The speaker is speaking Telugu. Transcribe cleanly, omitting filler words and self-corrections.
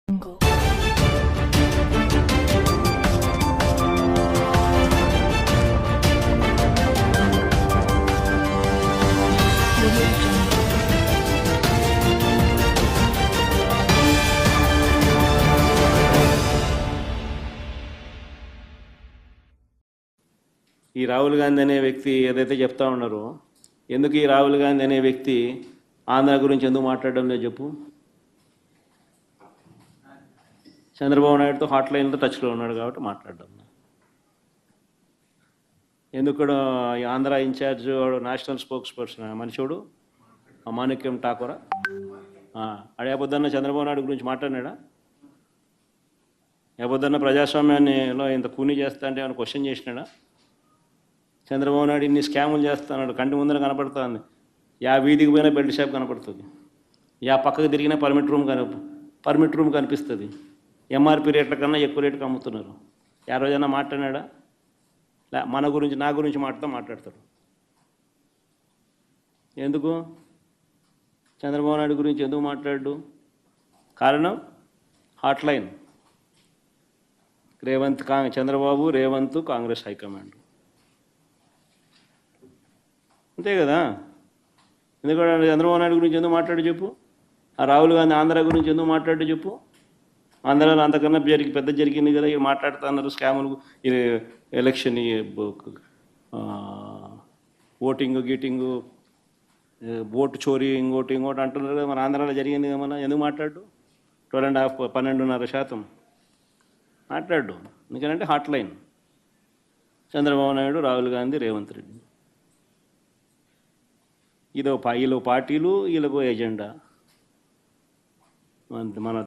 Jungle. Audio Jungle. ఈ రాహుల్ గాంధీ అనే వ్యక్తి ఏదైతే చెప్తా ఉన్నారో, ఎందుకు ఈ రాహుల్ గాంధీ అనే వ్యక్తి ఆంధ్ర గురించి ఎందుకు మాట్లాడడం లేదు చెప్పు. చంద్రబాబు నాయుడుతో హాట్ లైన్లో టచ్లో ఉన్నాడు కాబట్టి మాట్లాడడం. ఎందుకు కూడా ఈ Andhra incharge national spokesperson మనిషిడు మాణిక్యం ఠాకూరా అడేపొద్దన్న చంద్రబాబు నాయుడు గురించి మాట్లాడినాడా? ఏపొద్దన్న ప్రజాస్వామ్యాన్నిలో ఇంత కూనీ చేస్తా అంటే ఏమైనా క్వశ్చన్ చేసినాడా? చంద్రబాబు నాయుడు ఇన్ని స్కాములు చేస్తున్నాడు, కంటి ముందర కనపడుతుంది. యా వీధికి పోయినా బెల్ట్ షాప్ కనపడుతుంది, యా పక్కకు తిరిగినా పర్మిట్ రూమ్ కనిపిస్తుంది. ఎంఆర్పి రేట్ల కన్నా ఎక్కువ రేటుకి అమ్ముతున్నారు. యా రోజైనా మాట్లాడినాడా? మన గురించి నా గురించి మాట్లాడతాడు. ఎందుకు చంద్రబాబు నాయుడు గురించి ఎందుకు మాట్లాడు? కారణం hot line. Chandrababu Revanth Congress high command, అంతే కదా. ఎందుకంటే చంద్రబాబు నాయుడు గురించి ఎందుకు మాట్లాడు చెప్పు. ఆ రాహుల్ గాంధీ ఆంధ్ర గురించి ఎందుకు మాట్లాడు చెప్పు. ఆంధ్రాలో అంతకన్నా పెద్ద జరిగింది కదా, ఇక మాట్లాడుతున్నారు స్కాములు, ఎలక్షన్, ఓటింగ్ గీటింగు, ఓటు చోరీ, ఇంకోటి అంటున్నారు కదా. మన ఆంధ్రాలో జరిగింది కదా, మన ఎందుకు మాట్లాడు? 12.5% మాట్లాడు. ఎందుకంటే హాట్ లైన్ చంద్రబాబు నాయుడు, రాహుల్ గాంధీ, రేవంత్ రెడ్డి. వీళ్ళు పార్టీలు, వీళ్ళకు ఎజెండా. మన